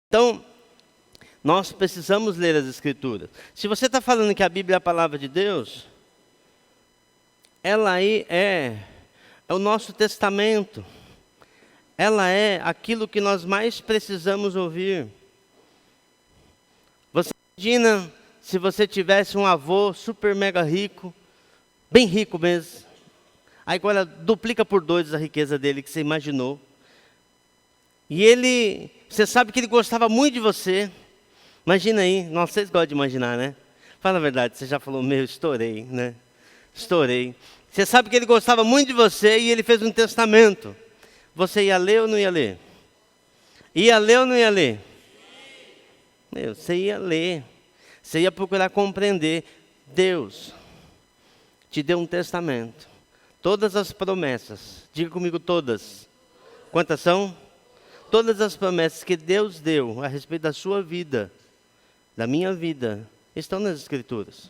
Então, nós precisamos ler as Escrituras. Se você está falando que a Bíblia é a palavra de Deus, ela aí é o nosso testamento. Ela é aquilo que nós mais precisamos ouvir. Você imagina se você tivesse um avô super mega rico, bem rico mesmo. Aí agora duplica por 2 a riqueza dele que você imaginou. E você sabe que ele gostava muito de você. Imagina aí, nossa, vocês gostam de imaginar, né? Fala a verdade, você já falou, estourei, né? Estourei. Você sabe que ele gostava muito de você e ele fez um testamento. Você ia ler ou não ia ler? Ia ler ou não ia ler? Você ia ler. Você ia procurar compreender. Deus te deu um testamento. Todas as promessas, diga comigo todas. Quantas são? Todas as promessas que Deus deu a respeito da sua vida, da minha vida, estão nas Escrituras.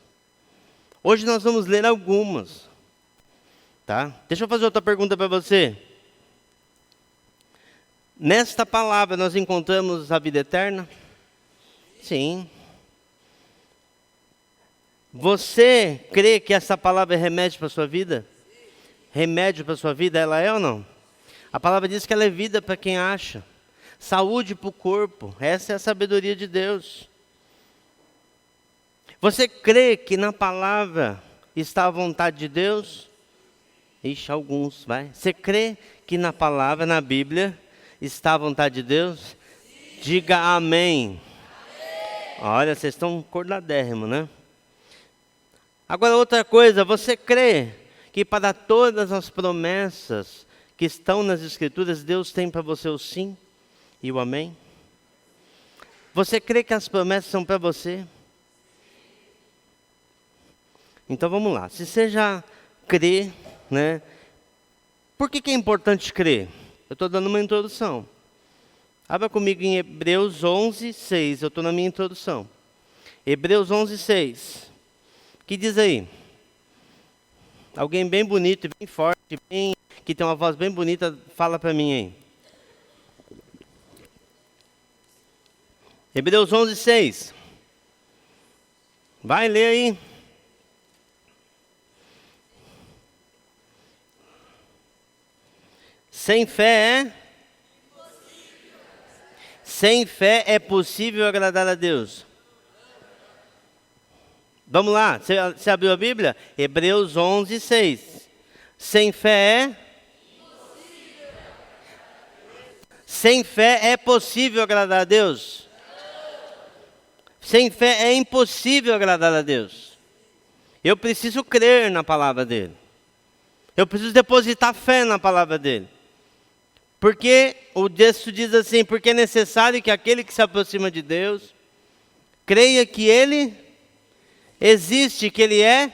Hoje nós vamos ler algumas. Tá? Deixa eu fazer outra pergunta para você. Nesta palavra nós encontramos a vida eterna? Sim. Você crê que essa palavra é remédio para a sua vida? Remédio para a sua vida, ela é ou não? A palavra diz que ela é vida para quem acha. Saúde para o corpo. Essa é a sabedoria de Deus. Você crê que na palavra está a vontade de Deus? Ixi, alguns, vai. Você crê que na palavra, na Bíblia, está a vontade de Deus? Diga amém. Olha, vocês estão acordadérrimos, né? Agora outra coisa, você crê que para todas as promessas que estão nas Escrituras, Deus tem para você o sim e o amém? Você crê que as promessas são para você? Então vamos lá, se você já crê, né? Por que é importante crer? Eu estou dando uma introdução. Abra comigo em Hebreus 11, 6. Eu estou na minha introdução. Hebreus 11, 6. O que diz aí? Alguém bem bonito, bem forte, que tem uma voz bem bonita, fala para mim aí. Hebreus 11, 6. Vai ler aí. Sem fé Sem fé é possível agradar a Deus. Vamos lá, você abriu a Bíblia? Hebreus 11, 6. Sem fé é possível agradar a Deus. Sem fé é impossível agradar a Deus. Eu preciso crer na palavra dele. Eu preciso depositar fé na palavra dele. Porque o texto diz assim, porque é necessário que aquele que se aproxima de Deus, creia que Ele existe, que Ele é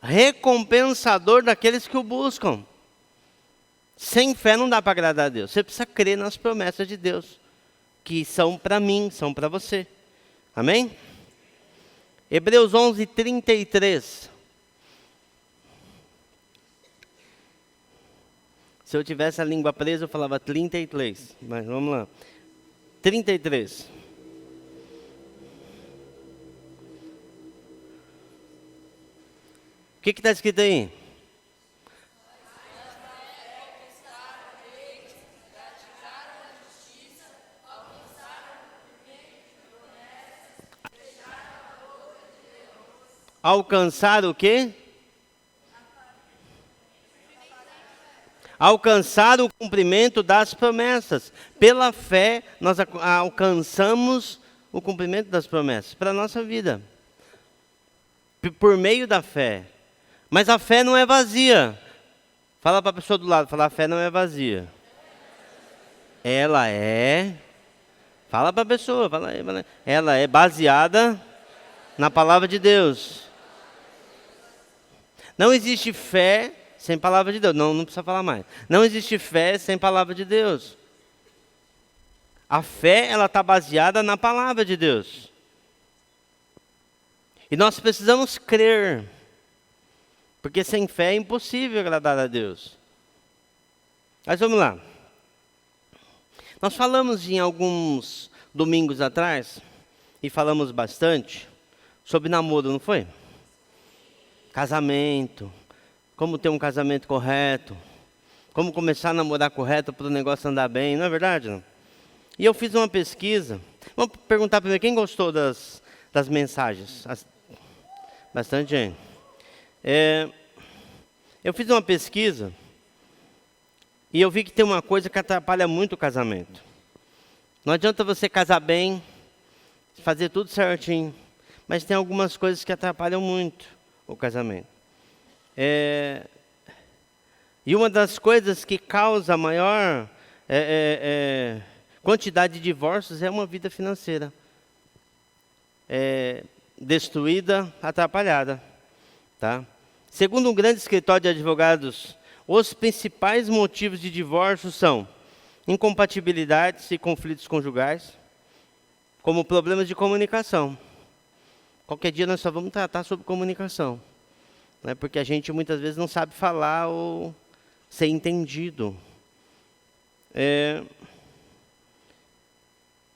recompensador daqueles que o buscam. Sem fé não dá para agradar a Deus. Você precisa crer nas promessas de Deus, que são para mim, são para você. Amém? Hebreus 11, 33. Se eu tivesse a língua presa, eu falava 33. Mas vamos lá. 33. O que está escrito aí? Alcançar o quê? Alcançar o cumprimento das promessas. Pela fé, nós alcançamos o cumprimento das promessas para a nossa vida. Por meio da fé. Mas a fé não é vazia. Fala para a pessoa do lado, fala, a fé não é vazia. Ela é... Fala para a pessoa, fala aí, ela é baseada na palavra de Deus. Não existe fé sem palavra de Deus. Não precisa falar mais. Não existe fé sem palavra de Deus. A fé, ela está baseada na palavra de Deus. E nós precisamos crer. Porque sem fé é impossível agradar a Deus. Mas vamos lá. Nós falamos em alguns domingos atrás e falamos bastante sobre namoro, não foi? Casamento, como ter um casamento correto, como começar a namorar correto para o negócio andar bem, não é verdade? Não? E eu fiz uma pesquisa. Vamos perguntar primeiro, quem gostou das mensagens? Bastante gente. Eu fiz uma pesquisa e eu vi que tem uma coisa que atrapalha muito o casamento. Não adianta você casar bem, fazer tudo certinho, mas tem algumas coisas que atrapalham muito o casamento. E uma das coisas que causa a maior quantidade de divórcios é uma vida financeira. Destruída, atrapalhada. Tá? Segundo um grande escritório de advogados, os principais motivos de divórcio são incompatibilidades e conflitos conjugais, como problemas de comunicação. Qualquer dia nós só vamos tratar sobre comunicação, né? Porque a gente muitas vezes não sabe falar ou ser entendido.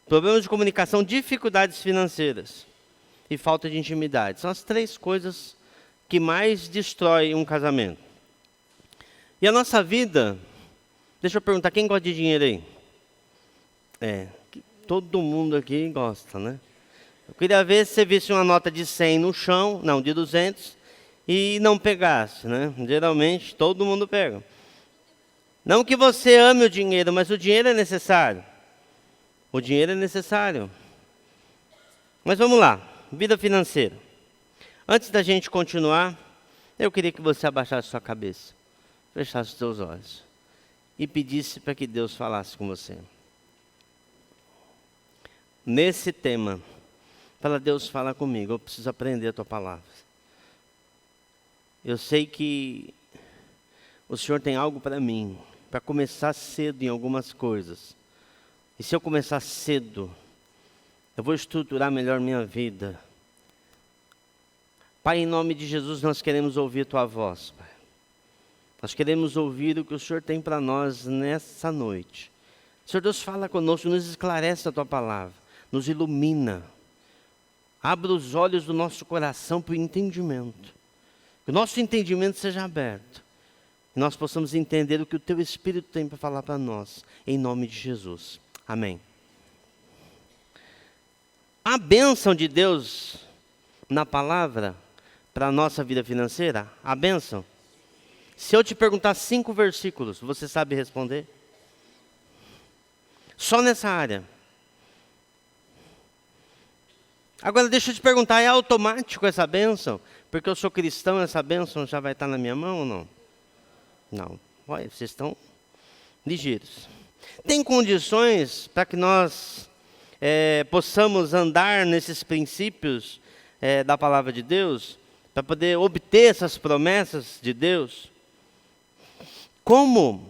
Problemas de comunicação, dificuldades financeiras e falta de intimidade. São as 3 coisas que mais destroem um casamento. E a nossa vida, deixa eu perguntar, quem gosta de dinheiro aí? Todo mundo aqui gosta, né? Eu queria ver se você visse uma nota de 100 no chão, não, de 200, e não pegasse, né? Geralmente, todo mundo pega. Não que você ame o dinheiro, mas o dinheiro é necessário. O dinheiro é necessário. Mas vamos lá, vida financeira. Antes da gente continuar, eu queria que você abaixasse sua cabeça, fechasse os seus olhos e pedisse para que Deus falasse com você. Nesse tema, fala, Deus, fala comigo, eu preciso aprender a tua palavra. Eu sei que o Senhor tem algo para mim, para começar cedo em algumas coisas. E se eu começar cedo, eu vou estruturar melhor minha vida. Pai, em nome de Jesus, nós queremos ouvir tua voz, Pai. Nós queremos ouvir o que o Senhor tem para nós nessa noite. Senhor Deus, fala conosco, nos esclarece a tua palavra, nos ilumina. Abra os olhos do nosso coração para o entendimento. Que o nosso entendimento seja aberto. E nós possamos entender o que o teu Espírito tem para falar para nós. Em nome de Jesus. Amém. A bênção de Deus na palavra para a nossa vida financeira, a bênção. Se eu te perguntar 5 versículos, você sabe responder? Só nessa área. Agora deixa eu te perguntar, é automático essa bênção? Porque eu sou cristão, essa bênção já vai estar na minha mão ou não? Não. Olha, vocês estão ligeiros. Tem condições para que nós possamos andar nesses princípios da palavra de Deus? Para poder obter essas promessas de Deus? Como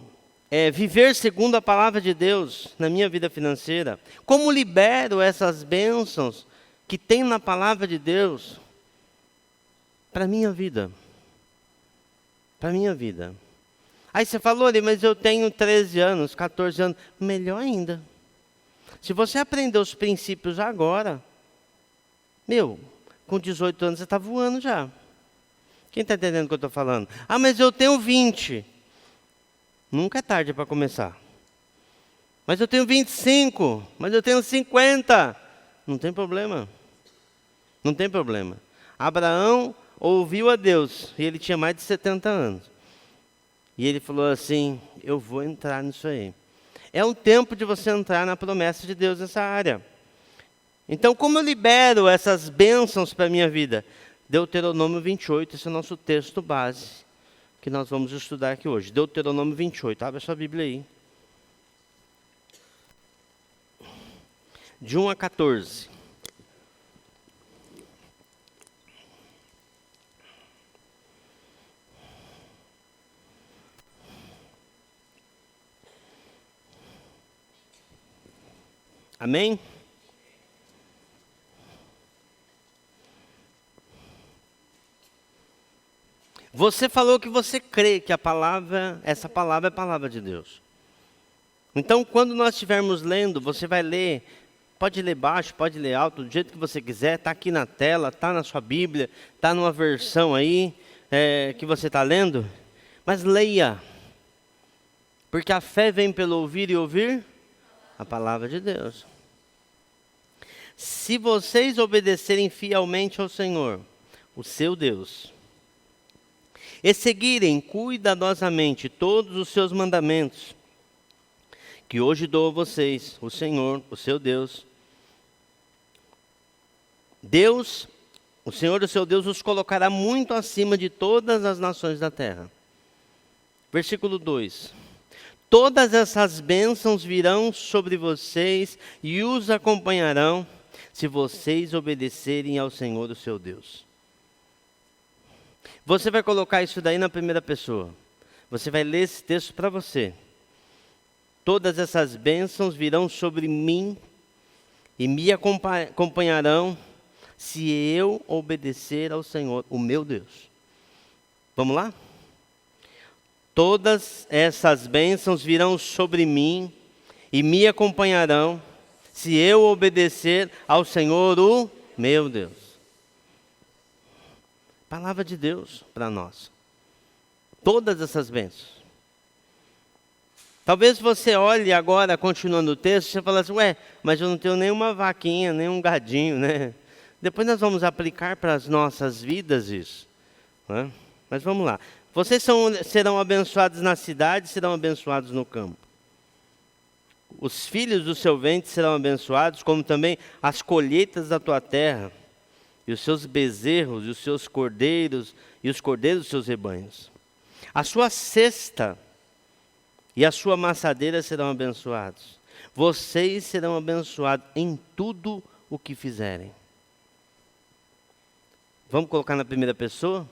viver segundo a palavra de Deus na minha vida financeira? Como libero essas bênçãos que tem na palavra de Deus para a minha vida? Para a minha vida. Aí você falou, mas eu tenho 13 anos, 14 anos. Melhor ainda. Se você aprender os princípios agora, com 18 anos você está voando já. Quem está entendendo o que eu estou falando? Ah, mas eu tenho 20. Nunca é tarde para começar. Mas eu tenho 25. Mas eu tenho 50. Não tem problema. Não tem problema. Abraão ouviu a Deus. E ele tinha mais de 70 anos. E ele falou assim, eu vou entrar nisso aí. É um tempo de você entrar na promessa de Deus nessa área. Então, como eu libero essas bênçãos para a minha vida? Deuteronômio 28, esse é o nosso texto base, que nós vamos estudar aqui hoje. Deuteronômio 28, abre a sua Bíblia aí. De 1 a 14. Amém? Você falou que você crê que essa palavra é a palavra de Deus. Então, quando nós estivermos lendo, você vai ler pode ler baixo, pode ler alto, do jeito que você quiser, está aqui na tela, está na sua Bíblia, está numa versão aí que você está lendo. Mas leia, porque a fé vem pelo ouvir e ouvir a palavra de Deus. Se vocês obedecerem fielmente ao Senhor, o seu Deus, e seguirem cuidadosamente todos os seus mandamentos, que hoje dou a vocês, o Senhor, o seu Deus, o Senhor, o seu Deus, os colocará muito acima de todas as nações da terra. Versículo 2. Todas essas bênçãos virão sobre vocês e os acompanharão, se vocês obedecerem ao Senhor, o seu Deus. Você vai colocar isso daí na primeira pessoa. Você vai ler esse texto para você. Todas essas bênçãos virão sobre mim e me acompanharão se eu obedecer ao Senhor, o meu Deus. Vamos lá? Todas essas bênçãos virão sobre mim e me acompanharão se eu obedecer ao Senhor, o meu Deus. Palavra de Deus para nós. Todas essas bênçãos. Talvez você olhe agora, continuando o texto, e você fala assim, mas eu não tenho nenhuma vaquinha, nenhum gadinho, né? Depois nós vamos aplicar para as nossas vidas isso. Né? Mas vamos lá. Vocês serão abençoados na cidade, serão abençoados no campo. Os filhos do seu ventre serão abençoados, como também as colheitas da tua terra, e os seus bezerros, e os seus cordeiros, e os cordeiros dos seus rebanhos. A sua cesta e a sua amassadeira serão abençoados. Vocês serão abençoados em tudo o que fizerem. Vamos colocar na primeira pessoa?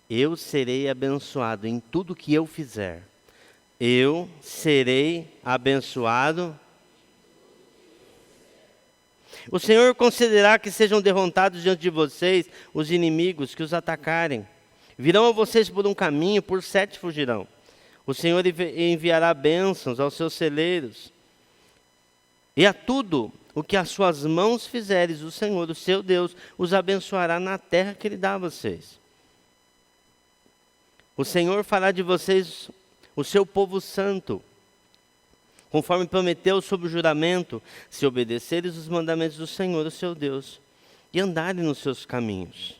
Eu serei abençoado em tudo que eu fizer. Eu serei abençoado. O Senhor concederá que sejam derrotados diante de vocês os inimigos que os atacarem. Virão a vocês por um caminho, por 7 fugirão. O Senhor enviará bênçãos aos seus celeiros. E a tudo o que as suas mãos fizeres, o Senhor, o seu Deus, os abençoará na terra que Ele dá a vocês. O Senhor fará de vocês o seu povo santo, conforme prometeu sob o juramento, se obedecerem os mandamentos do Senhor, o seu Deus, e andarem nos seus caminhos.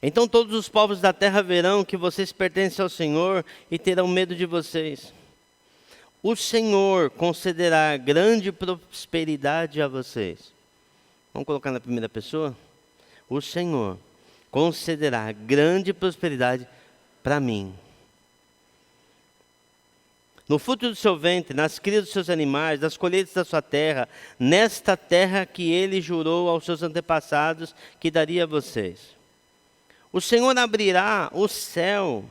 Então todos os povos da terra verão que vocês pertencem ao Senhor e terão medo de vocês. O Senhor concederá grande prosperidade a vocês. Vamos colocar na primeira pessoa? O Senhor concederá grande prosperidade para mim. No fruto do seu ventre, nas crias dos seus animais, nas colheitas da sua terra, nesta terra que Ele jurou aos seus antepassados que daria a vocês. O Senhor abrirá o céu,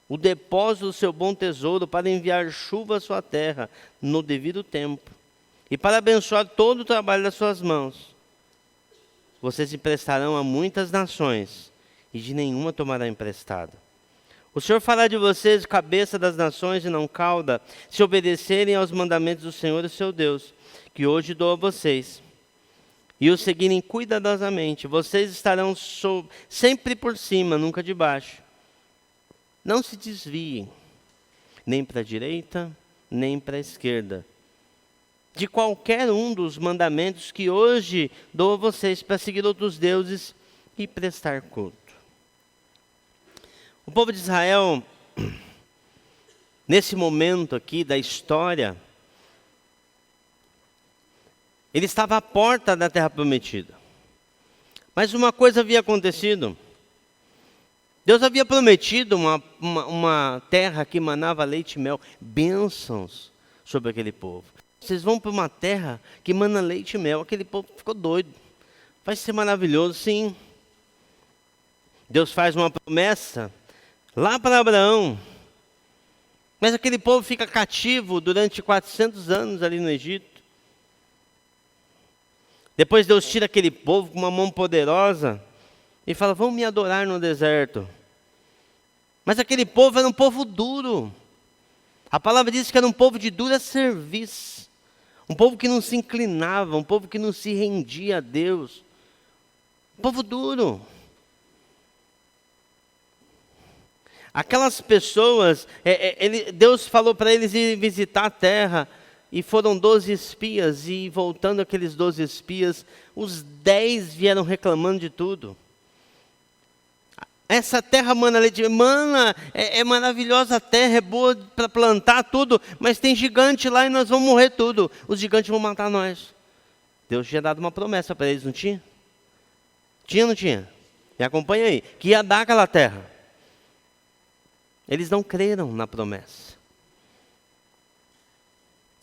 o depósito do seu bom tesouro, para enviar chuva à sua terra no devido tempo, e para abençoar todo o trabalho das suas mãos. Vocês emprestarão a muitas nações, e de nenhuma tomará emprestado. O Senhor fará de vocês cabeça das nações e não cauda, se obedecerem aos mandamentos do Senhor, o seu Deus, que hoje dou a vocês, e os seguirem cuidadosamente. Vocês estarão sempre por cima, nunca de baixo. Não se desviem, nem para a direita, nem para a esquerda, de qualquer um dos mandamentos que hoje dou a vocês, para seguir outros deuses e prestar culto. O povo de Israel, nesse momento aqui da história, ele estava à porta da terra prometida. Mas uma coisa havia acontecido. Deus havia prometido uma terra que manava leite e mel, bênçãos sobre aquele povo. Vocês vão para uma terra que mana leite e mel. Aquele povo ficou doido. Vai ser maravilhoso, sim. Deus faz uma promessa lá para Abraão. Mas aquele povo fica cativo durante 400 anos ali no Egito. Depois Deus tira aquele povo com uma mão poderosa e fala, vão me adorar no deserto. Mas aquele povo era um povo duro. A palavra diz que era um povo de dura cerviz. Um povo que não se inclinava, um povo que não se rendia a Deus. Um povo duro. Aquelas pessoas, Deus falou para eles ir visitar a terra, e foram 12 espias, e voltando aqueles 12 espias, os 10 vieram reclamando de tudo. Essa terra mana, é maravilhosa a terra, é boa para plantar tudo, mas tem gigante lá e nós vamos morrer tudo. Os gigantes vão matar nós. Deus tinha dado uma promessa para eles, não tinha? Tinha ou não tinha? Me acompanha aí, que ia dar aquela terra. Eles não creram na promessa.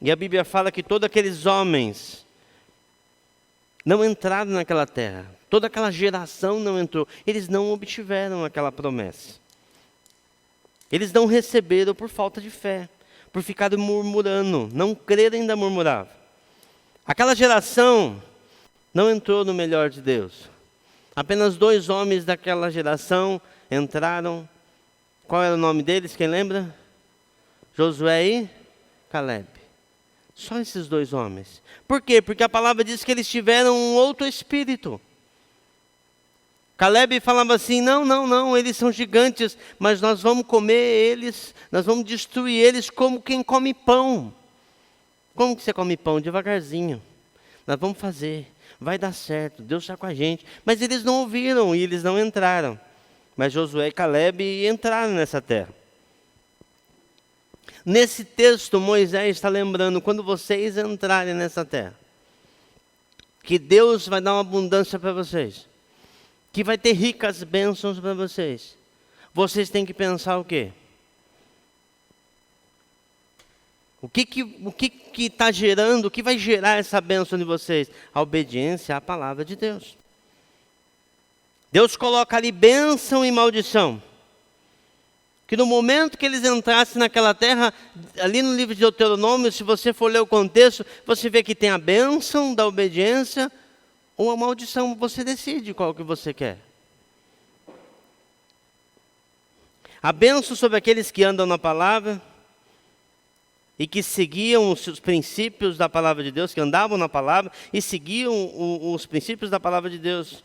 E a Bíblia fala que todos aqueles homens não entraram naquela terra. Toda aquela geração não entrou. Eles não obtiveram aquela promessa. Eles não receberam por falta de fé, por ficarem murmurando, não creram, ainda murmuravam. Aquela geração não entrou no melhor de Deus. Apenas 2 homens daquela geração entraram. Qual era o nome deles? Quem lembra? Josué e Caleb. Só esses 2 homens. Por quê? Porque a palavra diz que eles tiveram um outro espírito. Caleb falava assim, não, eles são gigantes, mas nós vamos comer eles, nós vamos destruir eles como quem come pão. Como que você come pão? Devagarzinho. Nós vamos fazer, vai dar certo, Deus está com a gente. Mas eles não ouviram e eles não entraram. Mas Josué e Caleb entraram nessa terra. Nesse texto, Moisés está lembrando, quando vocês entrarem nessa terra, que Deus vai dar uma abundância para vocês, que vai ter ricas bênçãos para vocês. Vocês têm que pensar o quê? O que está gerando, o que vai gerar essa bênção de vocês? A obediência à palavra de Deus. Deus coloca ali bênção e maldição. Que no momento que eles entrassem naquela terra, ali no livro de Deuteronômio, se você for ler o contexto, você vê que tem a bênção da obediência ou a maldição. Você decide qual que você quer. A bênção sobre aqueles que andam na palavra e que seguiam os princípios da palavra de Deus, que andavam na palavra e seguiam os princípios da palavra de Deus.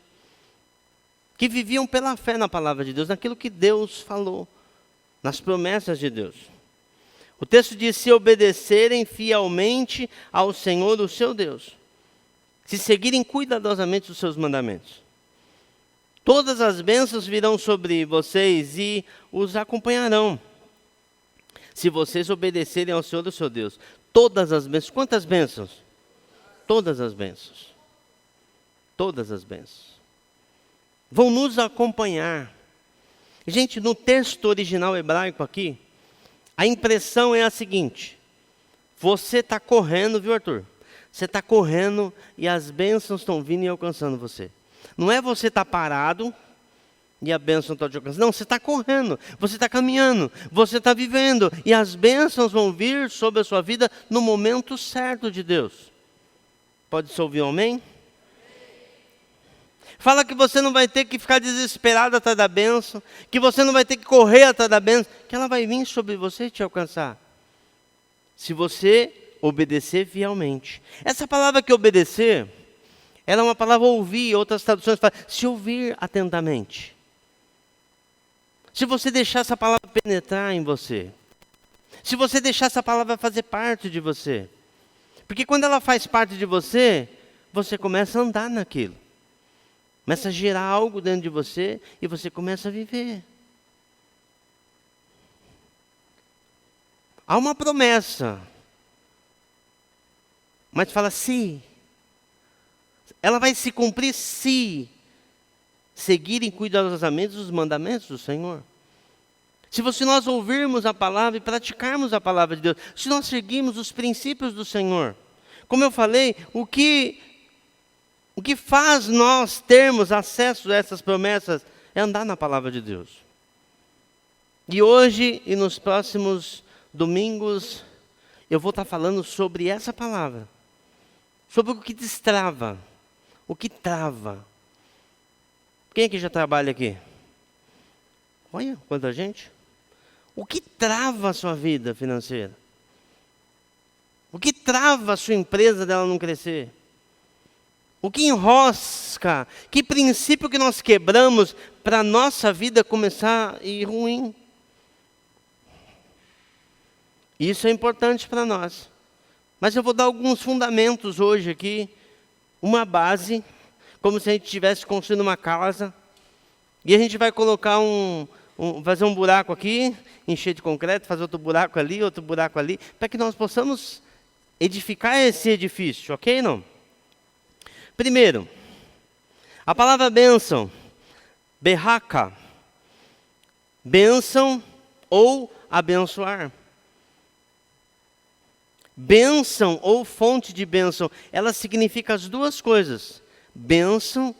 Que viviam pela fé na palavra de Deus, naquilo que Deus falou, nas promessas de Deus. O texto diz, se obedecerem fielmente ao Senhor, o seu Deus, se seguirem cuidadosamente os seus mandamentos, todas as bênçãos virão sobre vocês e os acompanharão. Se vocês obedecerem ao Senhor, o seu Deus, todas as bênçãos. Quantas bênçãos? Todas as bênçãos. Todas as bênçãos vão nos acompanhar. Gente, no texto original hebraico aqui, a impressão é a seguinte: você está correndo, viu, Arthur? Você está correndo e as bênçãos estão vindo e alcançando você. Não é você estar parado e a bênção está te alcançando. Não, você está correndo, você está caminhando, você está vivendo. E as bênçãos vão vir sobre a sua vida no momento certo de Deus. Pode-se ouvir um amém? Fala que você não vai ter que ficar desesperado atrás da bênção, que você não vai ter que correr atrás da bênção, que ela vai vir sobre você e te alcançar. Se você obedecer fielmente. Essa palavra que obedecer, ela é uma palavra ouvir, outras traduções falam, se ouvir atentamente. Se você deixar essa palavra penetrar em você, se você deixar essa palavra fazer parte de você, porque quando ela faz parte de você, você começa a andar naquilo. Começa a gerar algo dentro de você e você começa a viver. Há uma promessa, mas fala se. Ela vai se cumprir se seguirem cuidadosamente os mandamentos do Senhor. Se nós ouvirmos a palavra e praticarmos a palavra de Deus, se nós seguirmos os princípios do Senhor. Como eu falei, o que faz nós termos acesso a essas promessas é andar na palavra de Deus. E hoje e nos próximos domingos, eu vou estar falando sobre essa palavra. Sobre o que destrava, o que trava. Quem é que já trabalha aqui? Olha, quanta gente. O que trava a sua vida financeira? O que trava a sua empresa dela não crescer? O que enrosca? Que princípio que nós quebramos para a nossa vida começar a ir ruim? Isso é importante para nós. Mas eu vou dar alguns fundamentos hoje aqui, uma base, como se a gente estivesse construindo uma casa, e a gente vai colocar fazer um buraco aqui, encher de concreto, fazer outro buraco ali, para que nós possamos edificar esse edifício, ok? Não? Primeiro, a palavra bênção, berraca, bênção ou abençoar. Bênção ou fonte de bênção, ela significa as duas coisas. Bênção,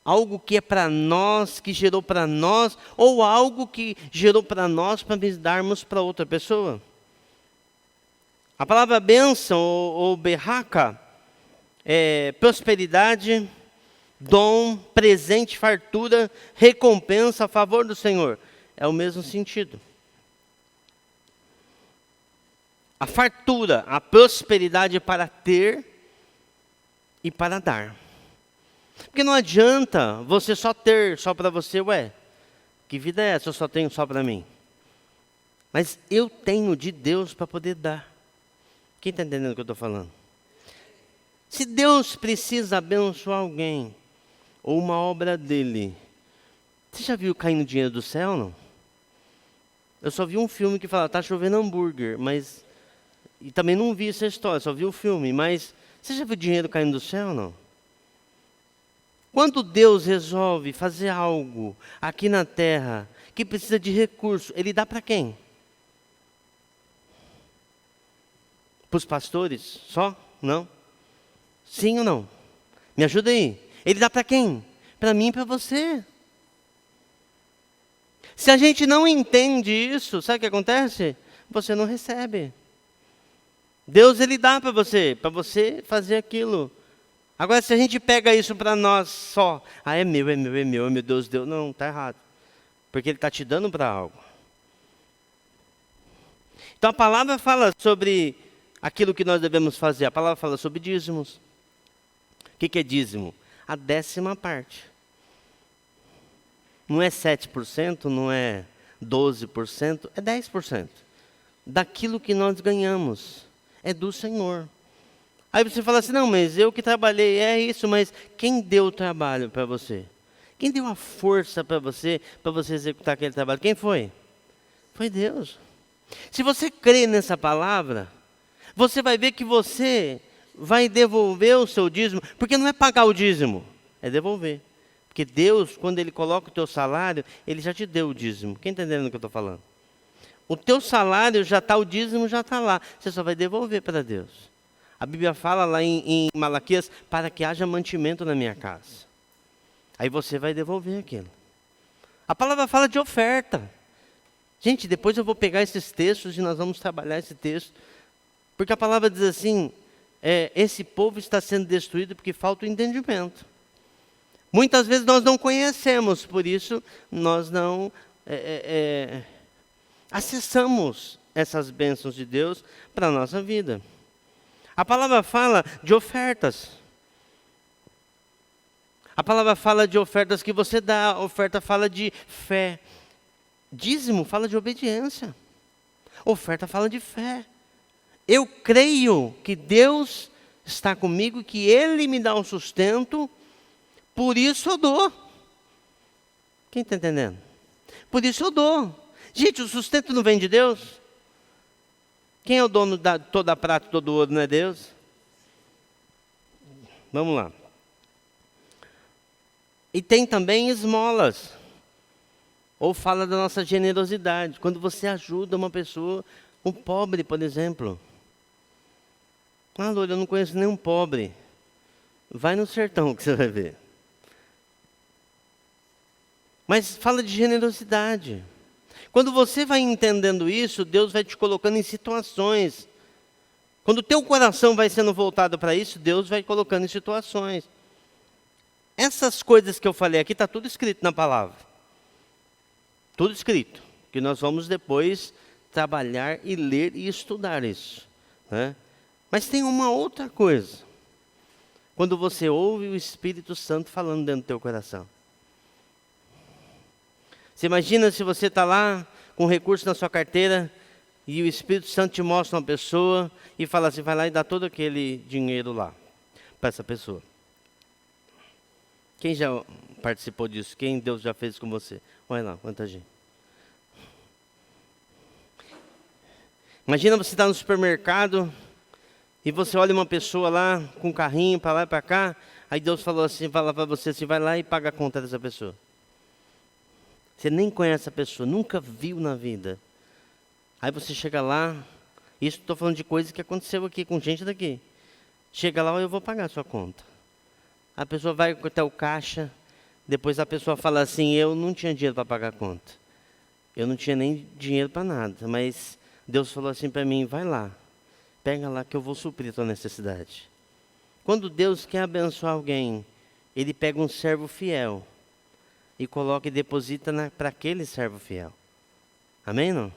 algo que é para nós, que gerou para nós, ou algo que gerou para nós para darmos para outra pessoa. A palavra bênção ou berraca é prosperidade, dom, presente, fartura, recompensa a favor do Senhor. É o mesmo sentido. A fartura, a prosperidade para ter e para dar. Porque não adianta você só ter, só para você, que vida é essa? Eu só tenho só para mim. Mas eu tenho de Deus para poder dar. Quem está entendendo o que eu estou falando? Se Deus precisa abençoar alguém, ou uma obra dele, você já viu caindo dinheiro do céu, não? Eu só vi um filme que fala, está chovendo hambúrguer, mas... E também não vi essa história, só vi o filme, mas você já viu dinheiro caindo do céu, não? Quando Deus resolve fazer algo aqui na terra, que precisa de recurso, Ele dá para quem? Para os pastores só? Não? Sim ou não? Me ajuda aí. Ele dá para quem? Para mim e para você. Se a gente não entende isso, sabe o que acontece? Você não recebe. Deus, Ele dá para você fazer aquilo. Agora, se a gente pega isso para nós só, é meu, Deus deu. Não, está errado. Porque Ele está te dando para algo. Então, a palavra fala sobre aquilo que nós devemos fazer. A palavra fala sobre dízimos. O que é dízimo? A 10ª parte. Não é 7%, não é 12%, é 10%. Daquilo que nós ganhamos. É do Senhor. Aí você fala assim, não, mas eu que trabalhei, é isso, mas quem deu o trabalho para você? Quem deu a força para você executar aquele trabalho? Quem foi? Foi Deus. Se você crê nessa palavra, você vai ver que você vai devolver o seu dízimo, porque não é pagar o dízimo, é devolver. Porque Deus, quando Ele coloca o teu salário, Ele já te deu o dízimo. Quem está entendendo o que eu estou falando? O teu salário já está, o dízimo já está lá. Você só vai devolver para Deus. A Bíblia fala lá em Malaquias, para que haja mantimento na minha casa. Aí você vai devolver aquilo. A palavra fala de oferta. Gente, depois eu vou pegar esses textos e nós vamos trabalhar esse texto. Porque a palavra diz assim, esse povo está sendo destruído porque falta o entendimento. Muitas vezes nós não conhecemos, por isso nós não... acessamos essas bênçãos de Deus para a nossa vida. A palavra fala de ofertas. A palavra fala de ofertas que você dá. A oferta fala de fé. Dízimo fala de obediência. Oferta fala de fé. Eu creio que Deus está comigo, que Ele me dá o sustento, por isso eu dou. Quem está entendendo? Por isso eu dou. Gente, o sustento não vem de Deus? Quem é o dono de toda a prata e todo o ouro, não é Deus? Vamos lá. E tem também esmolas. Ou fala da nossa generosidade. Quando você ajuda uma pessoa, um pobre, por exemplo. Ah, Loura, eu não conheço nenhum pobre. Vai no sertão que você vai ver. Mas fala de generosidade. Quando você vai entendendo isso, Deus vai te colocando em situações. Quando o teu coração vai sendo voltado para isso, Deus vai colocando em situações. Essas coisas que eu falei aqui, está tudo escrito na palavra. Tudo escrito. Que nós vamos depois trabalhar e ler e estudar isso. Né? Mas tem uma outra coisa. Quando você ouve o Espírito Santo falando dentro do teu coração. Você imagina se você está lá com recurso na sua carteira e o Espírito Santo te mostra uma pessoa e fala assim, vai lá e dá todo aquele dinheiro lá para essa pessoa. Quem já participou disso? Quem Deus já fez com você? Olha lá, quanta gente. Imagina você estar no supermercado e você olha uma pessoa lá com um carrinho para lá e para cá, aí Deus falou assim, fala para você assim, vai lá e paga a conta dessa pessoa. Você nem conhece a pessoa, nunca viu na vida. Aí você chega lá, isso estou falando de coisa que aconteceu aqui com gente daqui. Chega lá, eu vou pagar a sua conta. A pessoa vai até o caixa, depois a pessoa fala assim, eu não tinha dinheiro para pagar a conta. Eu não tinha nem dinheiro para nada, mas Deus falou assim para mim, vai lá, pega lá que eu vou suprir a tua necessidade. Quando Deus quer abençoar alguém, Ele pega um servo fiel e coloca e deposita para aquele servo fiel. Amém, não?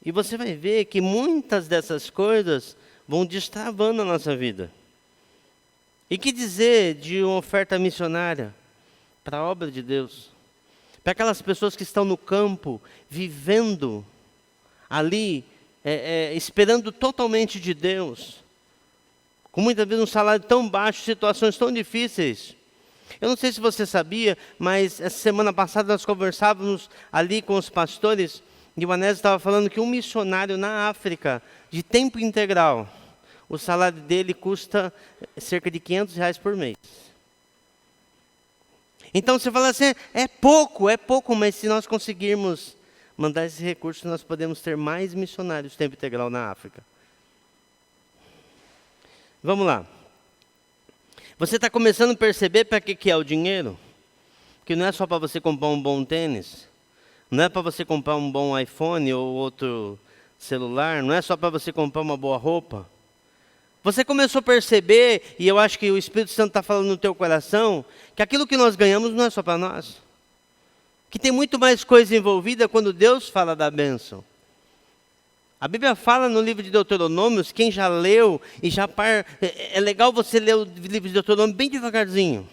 E você vai ver que muitas dessas coisas vão destravando a nossa vida. E que dizer de uma oferta missionária para a obra de Deus? Para aquelas pessoas que estão no campo, vivendo ali, esperando totalmente de Deus, com muitas vezes um salário tão baixo, situações tão difíceis. Eu não sei se você sabia, mas essa semana passada nós conversávamos ali com os pastores, e o Anésio estava falando que um missionário na África, de tempo integral, o salário dele custa cerca de R$500 por mês. Então você fala assim, é pouco, mas se nós conseguirmos mandar esse recurso, nós podemos ter mais missionários de tempo integral na África. Vamos lá. Você está começando a perceber para que é o dinheiro? Que não é só para você comprar um bom tênis, não é para você comprar um bom iPhone ou outro celular, não é só para você comprar uma boa roupa. Você começou a perceber, e eu acho que o Espírito Santo está falando no teu coração, que aquilo que nós ganhamos não é só para nós. Que tem muito mais coisa envolvida quando Deus fala da bênção. A Bíblia fala no livro de Deuteronômios, quem já leu, e já é legal você ler o livro de Deuteronômio bem devagarzinho.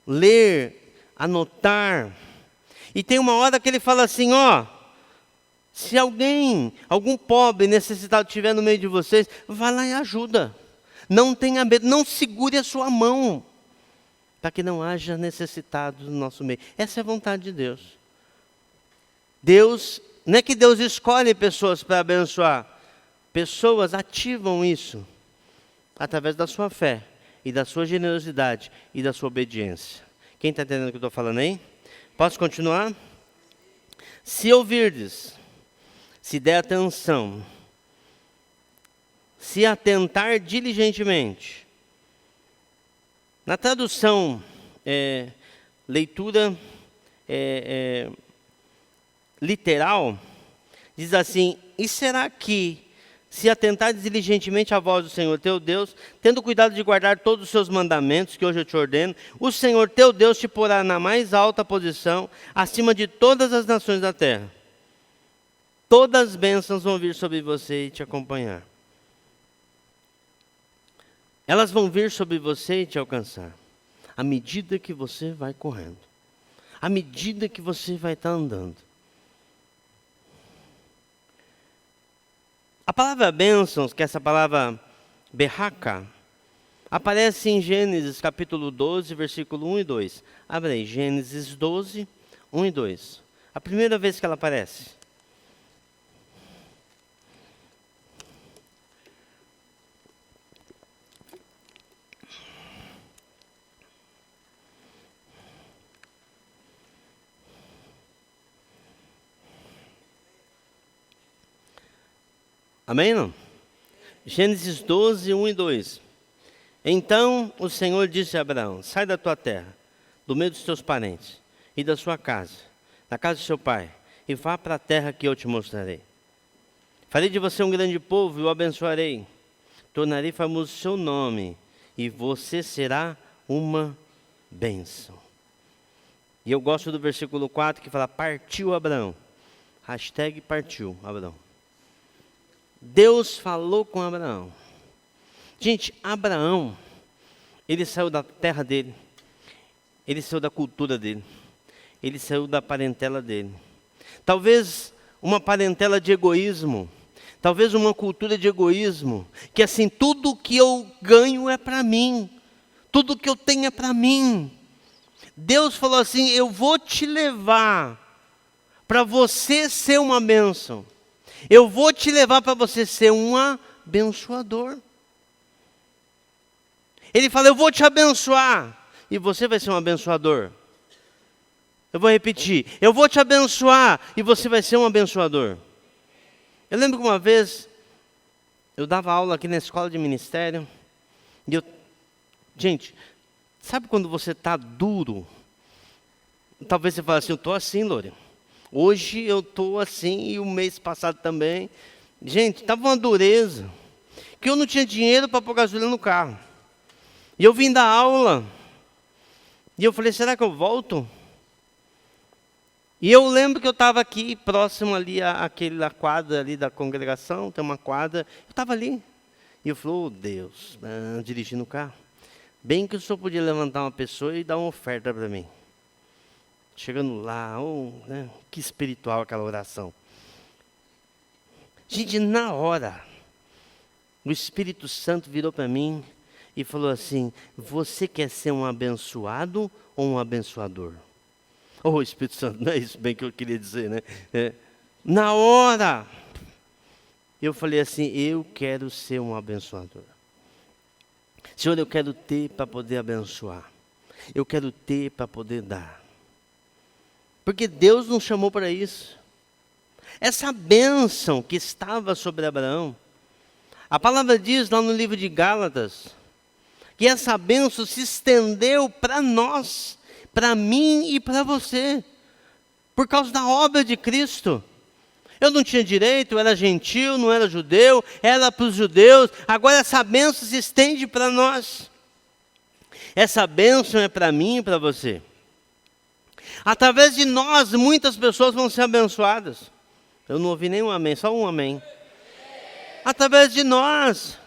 Ler, anotar. E tem uma hora que ele fala assim, ó, se algum pobre necessitado estiver no meio de vocês, vá lá e ajuda. Não tenha medo, não segure a sua mão, para que não haja necessitado no nosso meio. Essa é a vontade de Deus. Não é que Deus escolhe pessoas para abençoar. Pessoas ativam isso através da sua fé e da sua generosidade e da sua obediência. Quem está entendendo o que eu estou falando aí? Posso continuar? Se ouvirdes, se der atenção, se atentar diligentemente. Na tradução, leitura literal, diz assim, e será que, se atentares diligentemente à voz do Senhor teu Deus, tendo cuidado de guardar todos os seus mandamentos, que hoje eu te ordeno, o Senhor teu Deus te porá na mais alta posição, acima de todas as nações da terra. Todas as bênçãos vão vir sobre você e te acompanhar. Elas vão vir sobre você e te alcançar, à medida que você vai correndo, à medida que você vai estar andando. A palavra bênçãos, que é essa palavra berraca, aparece em Gênesis capítulo 12, versículo 1 e 2. Abre aí, Gênesis 12, 1 e 2. A primeira vez que ela aparece. Amém, não? Gênesis 12, 1 e 2. Então o Senhor disse a Abraão, sai da tua terra, do meio dos teus parentes, e da sua casa, da casa de seu pai, e vá para a terra que eu te mostrarei. Farei de você um grande povo e o abençoarei. Tornarei famoso o seu nome, e você será uma bênção. E eu gosto do versículo 4 que fala, partiu Abraão. Hashtag partiu Abraão. Deus falou com Abraão. Gente, Abraão, ele saiu da terra dele, ele saiu da cultura dele, ele saiu da parentela dele. Talvez uma parentela de egoísmo, talvez uma cultura de egoísmo, que assim, tudo que eu ganho é para mim, tudo que eu tenho é para mim. Deus falou assim, eu vou te levar para você ser uma bênção. Eu vou te levar para você ser um abençoador. Ele fala, eu vou te abençoar, e você vai ser um abençoador. Eu vou repetir, eu vou te abençoar, e você vai ser um abençoador. Eu lembro que uma vez, eu dava aula aqui na escola de ministério, e gente, sabe quando você está duro? Talvez você fale assim, eu estou assim, Lore. Hoje eu estou assim, e o mês passado também. Gente, estava uma dureza, que eu não tinha dinheiro para pôr gasolina no carro. E eu vim da aula, e eu falei, será que eu volto? E eu lembro que eu estava aqui, próximo ali àquela quadra ali da congregação, tem uma quadra, eu estava ali. E eu falei, oh Deus, dirigindo o carro. Bem que o senhor podia levantar uma pessoa e dar uma oferta para mim. Chegando lá, né, que espiritual aquela oração. Gente, na hora, o Espírito Santo virou para mim e falou assim, você quer ser um abençoado ou um abençoador? Espírito Santo, não é isso bem que eu queria dizer, né? Na hora, eu falei assim, eu quero ser um abençoador. Senhor, eu quero ter para poder abençoar. Eu quero ter para poder dar. Porque Deus nos chamou para isso. Essa bênção que estava sobre Abraão, a palavra diz lá no livro de Gálatas, que essa bênção se estendeu para nós, para mim e para você, por causa da obra de Cristo. Eu não tinha direito, eu era gentil, não era judeu, era para os judeus, agora essa bênção se estende para nós. Essa bênção é para mim e para você. Através de nós, muitas pessoas vão ser abençoadas. Eu não ouvi nenhum amém, só um amém. Através de nós.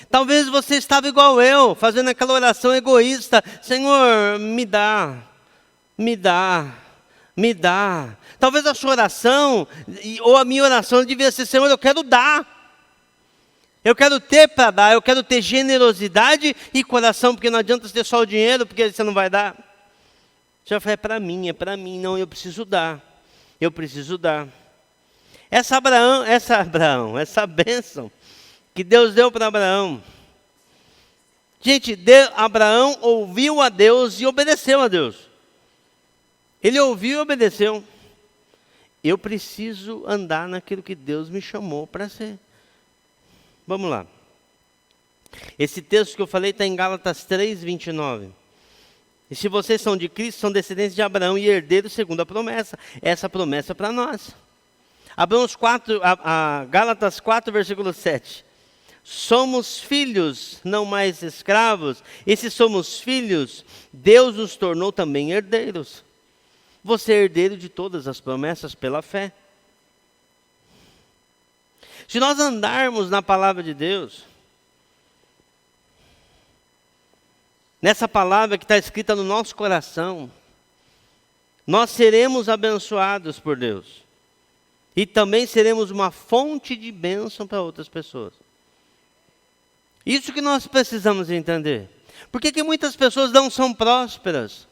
Talvez você estava igual eu, fazendo aquela oração egoísta. Senhor, me dá, me dá, me dá. Talvez a sua oração, ou a minha oração devia ser, Senhor, eu quero dar. Eu quero ter para dar, eu quero ter generosidade e coração, porque não adianta ter só o dinheiro, porque você não vai dar. Já falei, é para mim, não, eu preciso dar. Eu preciso dar. Essa bênção que Deus deu para Abraão. Gente, Abraão ouviu a Deus e obedeceu a Deus. Ele ouviu e obedeceu. Eu preciso andar naquilo que Deus me chamou para ser. Vamos lá. Esse texto que eu falei está em Gálatas 3, 29. E se vocês são de Cristo, são descendentes de Abraão e herdeiros segundo a promessa. Essa promessa é para nós. Gálatas 4, versículo 7. Somos filhos, não mais escravos. E se somos filhos, Deus nos tornou também herdeiros. Você é herdeiro de todas as promessas pela fé. Se nós andarmos na palavra de Deus, nessa palavra que está escrita no nosso coração, nós seremos abençoados por Deus. E também seremos uma fonte de bênção para outras pessoas. Isso que nós precisamos entender. Por que muitas pessoas não são prósperas?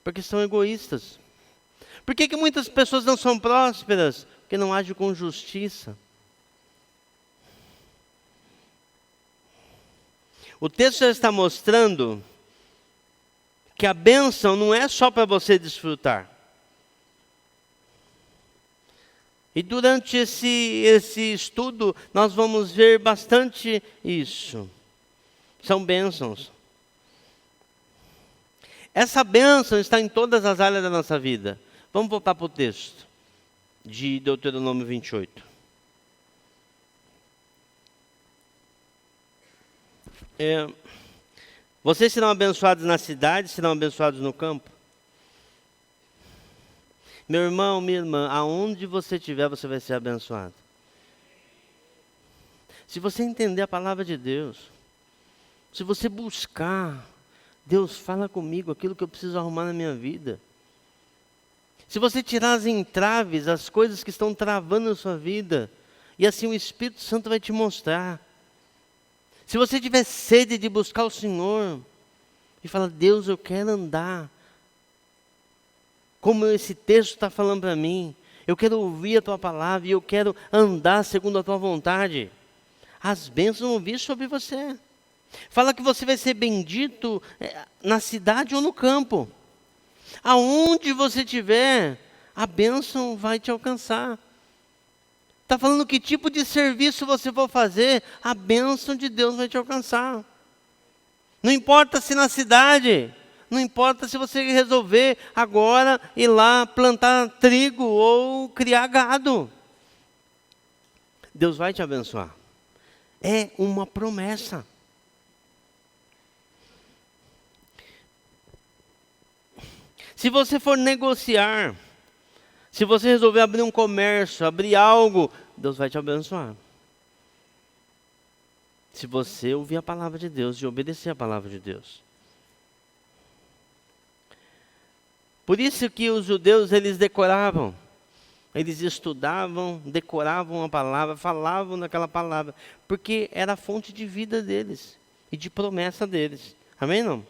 Porque são egoístas. Por que muitas pessoas não são prósperas? Porque não agem com justiça. O texto já está mostrando que a bênção não é só para você desfrutar. E durante esse estudo, nós vamos ver bastante isso. São bênçãos. Essa bênção está em todas as áreas da nossa vida. Vamos voltar para o texto de Deuteronômio 28. Vocês serão abençoados na cidade, serão abençoados no campo. Meu irmão, minha irmã, aonde você estiver, você vai ser abençoado. Se você entender a palavra de Deus, se você buscar, Deus fala comigo aquilo que eu preciso arrumar na minha vida. Se você tirar as entraves, as coisas que estão travando a sua vida, e assim o Espírito Santo vai te mostrar. Se você tiver sede de buscar o Senhor, e falar, Deus, eu quero andar como esse texto está falando para mim, eu quero ouvir a Tua palavra, e eu quero andar segundo a Tua vontade, as bênçãos vão vir sobre você. Fala que você vai ser bendito na cidade ou no campo. Aonde você estiver, a bênção vai te alcançar. Está falando que tipo de serviço você for fazer, a bênção de Deus vai te alcançar. Não importa se na cidade, não importa se você resolver agora ir lá plantar trigo ou criar gado. Deus vai te abençoar. É uma promessa. Se você for negociar, se você resolver abrir um comércio, abrir algo, Deus vai te abençoar. Se você ouvir a palavra de Deus e obedecer a palavra de Deus. Por isso que os judeus, eles decoravam, eles estudavam, decoravam a palavra, falavam naquela palavra, porque era a fonte de vida deles e de promessa deles. Amém, não?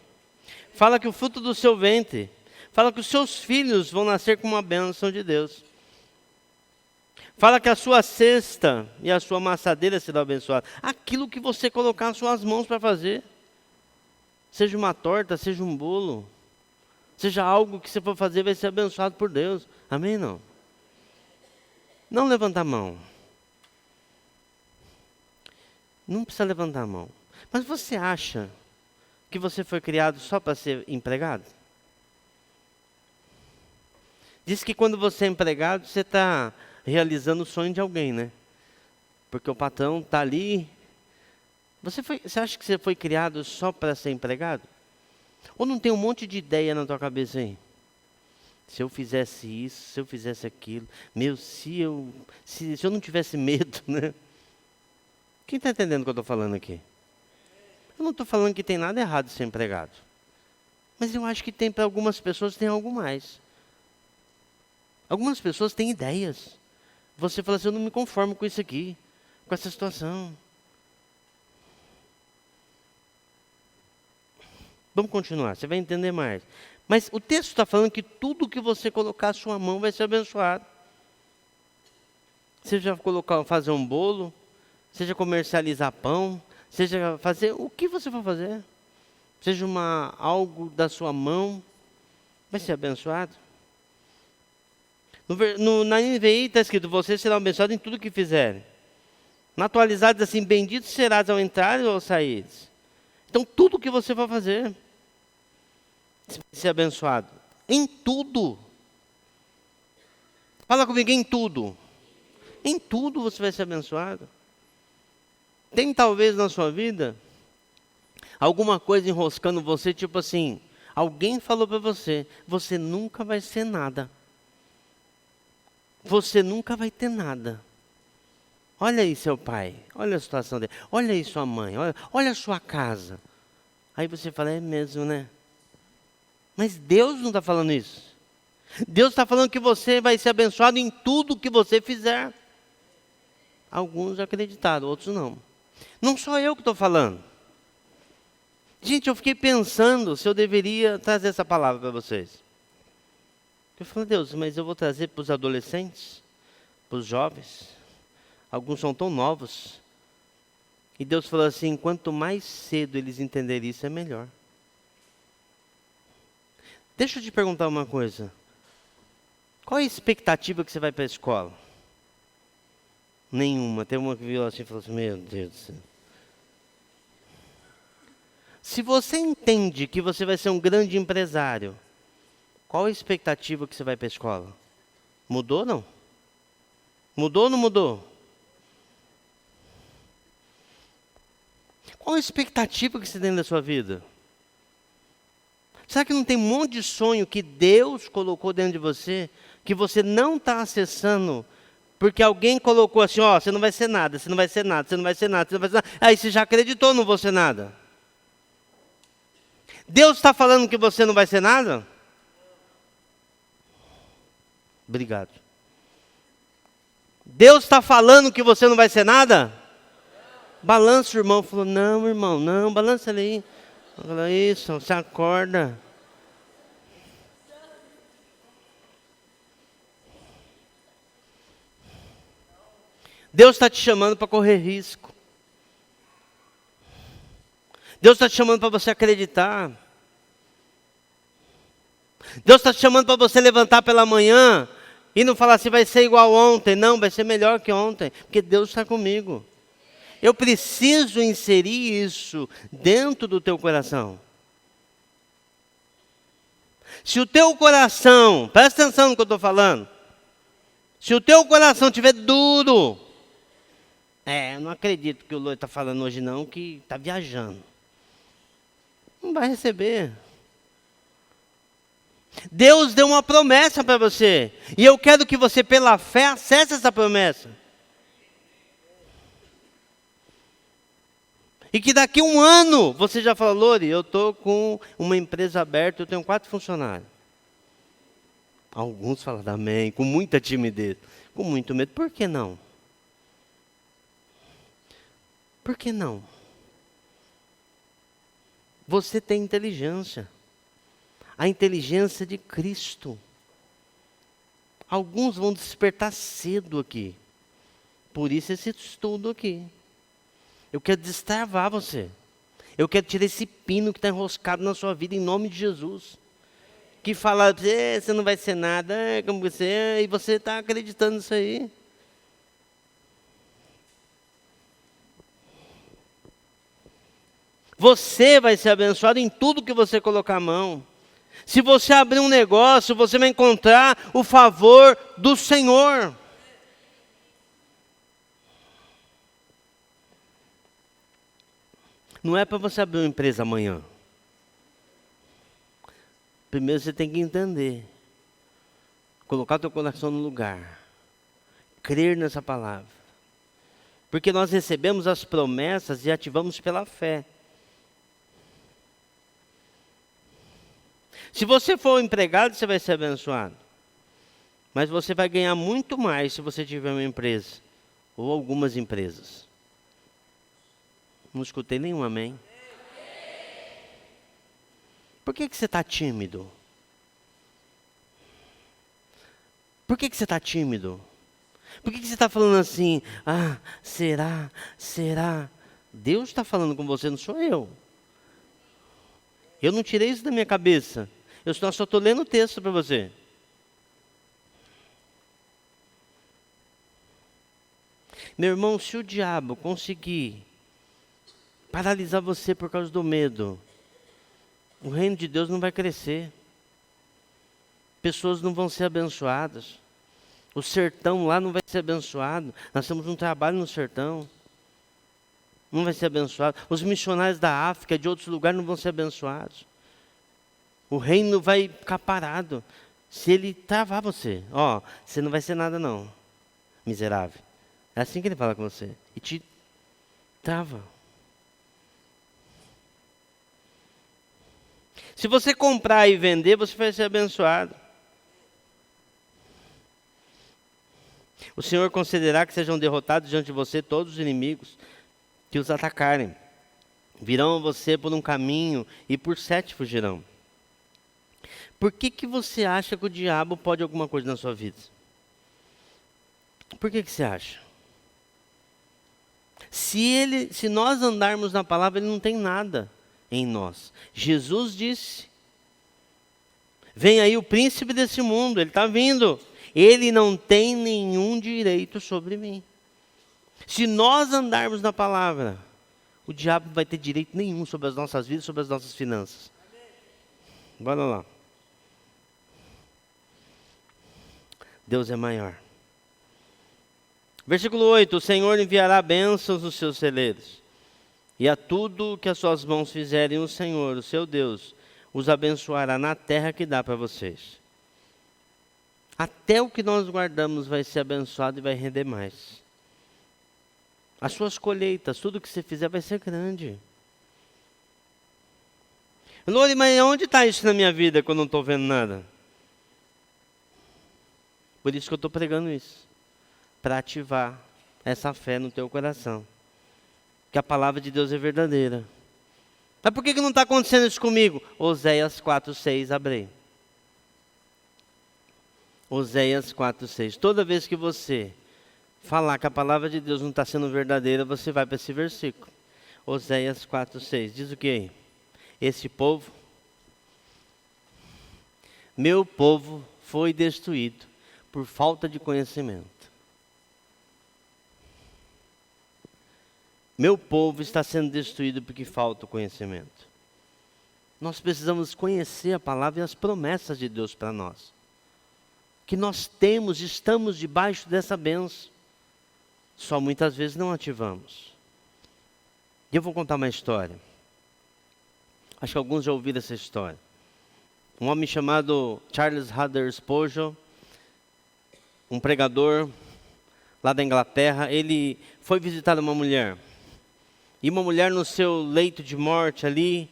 Fala que o fruto do seu ventre, fala que os seus filhos vão nascer com uma bênção de Deus. Fala que a sua cesta e a sua amassadeira serão abençoadas. Aquilo que você colocar as suas mãos para fazer. Seja uma torta, seja um bolo. Seja algo que você for fazer, vai ser abençoado por Deus. Amém, não? Não levanta a mão. Não precisa levantar a mão. Mas você acha que você foi criado só para ser empregado? Diz que quando você é empregado, você está realizando o sonho de alguém, né? Porque o patrão está ali. Você acha que você foi criado só para ser empregado? Ou não tem um monte de ideia na tua cabeça aí? Se eu fizesse isso, se eu fizesse aquilo. Meu, se eu não tivesse medo, né? Quem está entendendo o que eu estou falando aqui? Eu não estou falando que tem nada errado de ser empregado. Mas eu acho que tem, para algumas pessoas, tem algo mais. Algumas pessoas têm ideias. Você fala assim, eu não me conformo com isso aqui, com essa situação. Vamos continuar, você vai entender mais. Mas o texto está falando que tudo que você colocar a sua mão vai ser abençoado. Seja fazer um bolo, seja comercializar pão, seja fazer o que você for fazer. Seja algo da sua mão, vai ser abençoado. Na NVI está escrito, você será abençoado em tudo que fizer. Na atualizada diz assim, bendito serás ao entrar ou ao sair. Então tudo que você for fazer, você vai ser abençoado. Em tudo. Fala comigo, em tudo. Em tudo você vai ser abençoado. Tem talvez na sua vida alguma coisa enroscando você, tipo assim, alguém falou para você, você nunca vai ser nada. Você nunca vai ter nada. Olha aí seu pai, olha a situação dele, olha aí sua mãe, olha a sua casa. Aí você fala, é mesmo, né? Mas Deus não está falando isso. Deus está falando que você vai ser abençoado em tudo que você fizer. Alguns acreditaram, outros não. Não sou eu que estou falando. Gente, eu fiquei pensando se eu deveria trazer essa palavra para vocês. Eu falei, Deus, mas eu vou trazer para os adolescentes, para os jovens. Alguns são tão novos. E Deus falou assim, quanto mais cedo eles entenderem isso, é melhor. Deixa eu te perguntar uma coisa. Qual é a expectativa que você vai para a escola? Nenhuma. Tem uma que viu assim e falou assim, meu Deus do céu. Se você entende que você vai ser um grande empresário, qual a expectativa que você vai para a escola? Mudou ou não? Mudou ou não mudou? Qual a expectativa que você tem da sua vida? Será que não tem um monte de sonho que Deus colocou dentro de você, que você não está acessando Porque alguém colocou assim, ó, você não vai ser nada, você não vai ser nada, você não vai ser nada, você não vai ser nada. Aí você já acreditou, não vou ser nada. Deus está falando que você não vai ser nada? Obrigado. Deus está falando que você não vai ser nada? Balança o irmão. Falou, não, irmão, não, balança ele aí. Falou, isso, você acorda. Deus está te chamando para correr risco. Deus está te chamando para você acreditar. Deus está te chamando para você levantar pela manhã e não falar assim, vai ser igual ontem. Não, vai ser melhor que ontem, porque Deus está comigo. Eu preciso inserir isso dentro do teu coração. Se o teu coração, presta atenção no que eu estou falando. Se o teu coração estiver duro, eu não acredito que o Loi está falando hoje não, que está viajando. Não vai receber. Deus deu uma promessa para você. E eu quero que você, pela fé, acesse essa promessa. E que daqui a um ano, você já falou, Lori, eu estou com uma empresa aberta, eu tenho 4 funcionários. Alguns falam, amém, com muita timidez, com muito medo. Por que não? Por que não? Você tem inteligência. A inteligência de Cristo. Alguns vão despertar cedo aqui. Por isso esse estudo aqui. Eu quero destravar você. Eu quero tirar esse pino que está enroscado na sua vida em nome de Jesus. Que fala, você não vai ser nada, como você é, e você está acreditando nisso aí. Você vai ser abençoado em tudo que você colocar a mão. Se você abrir um negócio, você vai encontrar o favor do Senhor. Não é para você abrir uma empresa amanhã. Primeiro você tem que entender. Colocar o teu coração no lugar. Crer nessa palavra. Porque nós recebemos as promessas e ativamos pela fé. Se você for empregado, você vai ser abençoado. Mas você vai ganhar muito mais se você tiver uma empresa. Ou algumas empresas. Não escutei nenhum amém. Por que você está tímido? Por que você está tímido? Por que você está falando assim? Será? Deus está falando com você, não sou eu. Eu não tirei isso da minha cabeça. Eu só estou lendo o texto para você. Meu irmão, se o diabo conseguir paralisar você por causa do medo, o reino de Deus não vai crescer. Pessoas não vão ser abençoadas. O sertão lá não vai ser abençoado. Nós temos um trabalho no sertão. Não vai ser abençoado. Os missionários da África, de outros lugares, não vão ser abençoados. O reino vai ficar parado. Se ele travar você, você não vai ser nada não, miserável. É assim que ele fala com você. E te trava. Se você comprar e vender, você vai ser abençoado. O Senhor concederá que sejam derrotados diante de você todos os inimigos que os atacarem. Virão a você por um caminho e por 7 fugirão. Por que você acha que o diabo pode alguma coisa na sua vida? Por que você acha? Se nós andarmos na palavra, ele não tem nada em nós. Jesus disse, vem aí o príncipe desse mundo, ele está vindo. Ele não tem nenhum direito sobre mim. Se nós andarmos na palavra, o diabo não vai ter direito nenhum sobre as nossas vidas, sobre as nossas finanças. Bora lá. Deus é maior. Versículo 8. O Senhor enviará bênçãos nos seus celeiros. E a tudo que as suas mãos fizerem, o Senhor, o seu Deus, os abençoará na terra que dá para vocês. até o que nós guardamos vai ser abençoado e vai render mais. As suas colheitas, tudo que você fizer vai ser grande. Lore, mas onde está isso na minha vida que eu não estou vendo nada? Por isso que eu estou pregando isso. Para ativar essa fé no teu coração. Que a palavra de Deus é verdadeira. Mas por que não está acontecendo isso comigo? Oséias 4:6, abre aí. Oséias 4:6. Toda vez que você falar que a palavra de Deus não está sendo verdadeira, você vai para esse versículo. Oséias 4:6. Diz o que aí? Esse povo, meu povo foi destruído por falta de conhecimento. Meu povo está sendo destruído porque falta o conhecimento. Nós precisamos conhecer a palavra e as promessas de Deus para nós. Que nós temos, estamos debaixo dessa bênção. Só muitas vezes não ativamos. E eu vou contar uma história. Acho que alguns já ouviram essa história. Um homem chamado Charles Haddon Spurgeon, um pregador lá da Inglaterra, ele foi visitar uma mulher. E uma mulher no seu leito de morte ali,